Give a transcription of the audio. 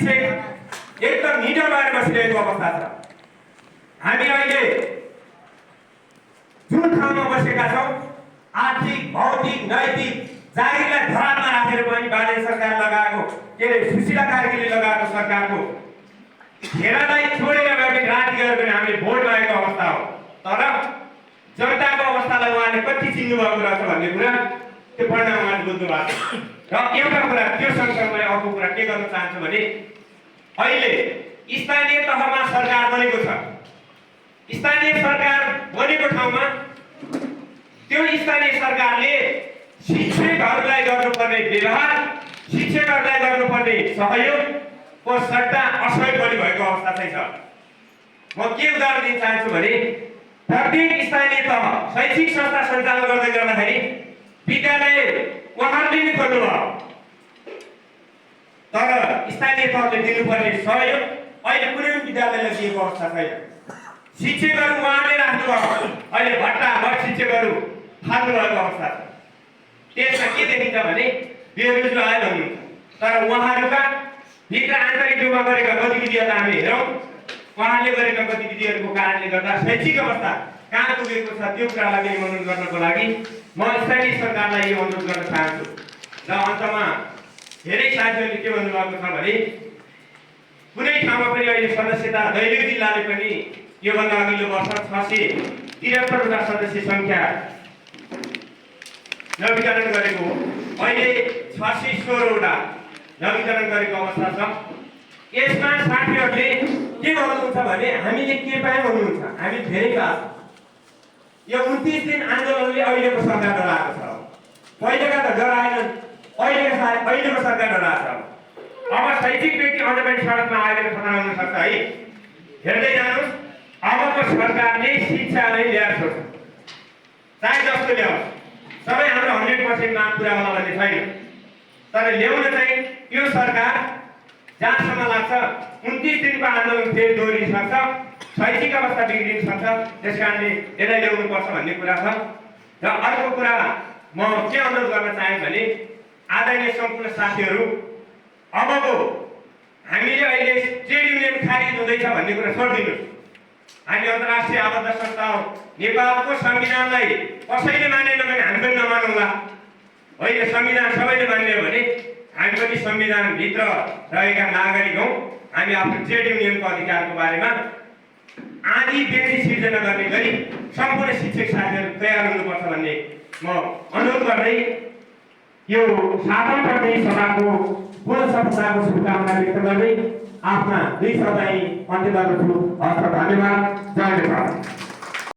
शिक्षक एकदम निडर भएर बसिरहेको अवस्था छ। हामी अहिले जुन ठाउँमा बसेका छौँ आर्थिक भौतिक नैतिक जागिरलाई धरापमा राखेर पनि बालेन सरकार लगाएको के अरे सुशीला कार्कीले लगाएको सरकारको घेरालाई छोडेर गएको राजनीति गरेर पनि हामीले भोट मागेको अवस्था हो। तर जनताको अवस्थालाई उहाँले कति चिन्नु भएको रहेछ भन्ने कुरा त्यो पढ्न उहाँले बुझ्नु भएको छ। र एउटा कुरा त्यो सँगसँगै अर्को कुरा के गर्न चाहन्छु भने अहिले स्थानीय तहमा सरकार बनेको छ। स्थानीय सरकार बनेको ठाउँमा त्यो स्थानीय सरकारले शिक्षकहरूलाई गर्नुपर्ने व्यवहार शिक्षकहरूलाई गर्नुपर्ने सहयोगको सट्टा असहयोग पनि भएको अवस्था चाहिँ छ। म के उदाहरण दिन चाहन्छु भने प्रत्येक स्थानीय तह शैक्षिक संस्था सञ्चालन गर्दै गर्दाखेरि विद्यालय उहाँहरूले नै खोल्नुभयो, तर स्थानीय तहले दिनुपर्ने सहयोग अहिले कुनै पनि विद्यालयलाई दिएको अवस्था छैन। शिक्षकहरू उहाँले राख्नुभयो, अहिले भट्टाभट शिक्षकहरू फाल्नु भएको अवस्था छ। त्यसमा के देखिन्छ भने बेरोजगार भन्नुहुन्छ, तर उहाँहरूका भित्र आन्तरिक रूपमा गरेका गतिविधिहरू हामी हेरौँ, उहाँले गरेका गतिविधिहरूको कारणले गर्दा शैक्षिक अवस्था कहाँ पुगेको छ त्यो कुरालाई अनुमोदन गर्नको लागि म स्थानीय सरकारलाई यो अनुरोध गर्न चाहन्छु। र अन्तमा धेरै साथीहरूले के भन्नुभएको छ भने कुनै ठाउँमा पनि अहिले सदस्यता दैलेख जिल्लाले पनि योभन्दा अघिल्लो वर्ष 673वटा सदस्य सङ्ख्या नवीकरण गरेको हो। अहिले 616वटा नवीकरण गरेको अवस्था छ। यसमा साथीहरूले के भन्नुहुन्छ भने हामीले के पायौँ भन्नुहुन्छ, हामी धेरै पाएको। यो 29 दिन आन्दोलनले अहिलेको सरकार डराएको छ। पहिलेका त डराएनन्, अहिलेको सरकार डराएको छ। अब शैक्षिक व्यक्ति अझ पनि सडकमा आएर खतरा हुन सक्छ है। हेर्दै जानुहोस्, अबको सरकारले शिक्षालाई ल्याएर छोड्छ, चाहे जस्तो ल्याओस्। सबै हाम्रो 100% माग पुरा होला भन्ने छैन, तर ल्याउन चाहिँ यो सरकार जहाँसम्म लाग्छ 29 दिनको आन्दोलन फेरि दोहोरिन सक्छ, शैक्षिक अवस्था बिग्रिन सक्छ। त्यसकारणले यसलाई ल्याउनुपर्छ भन्ने कुरा छ। र अर्को कुरा म के अनुरोध गर्न चाहे भने आदरणीय सम्पूर्ण साथीहरू, अबको हामीले अहिले ट्रेड युनियन खारिज हुँदैछ भन्ने कुरा छोडिदिनुहोस्। हामी अन्तर्राष्ट्रिय आबद्ध संस्था हो, नेपालको संविधानलाई कसैले मानेन भने हामी पनि नमानौँला। होइन, संविधान सबैले मान्ने हो भने हामी पनि संविधानभित्र रहेका नागरिक हौँ। हामी आफ्नो ट्रेड युनियनको अधिकारको बारेमा आदि व्यक्ति सिर्जना गर्ने गरी सम्पूर्ण शिक्षक साथीहरू तयार हुनुपर्छ भन्ने म अनुरोध गर्दै यो 7औं प्रतिनिधि सभाको पूर्ण सफलताको शुभकामना व्यक्त गर्दै आफ्ना 2 शब्द अन्त्य गर्दछु। हस्त, धन्यवाद।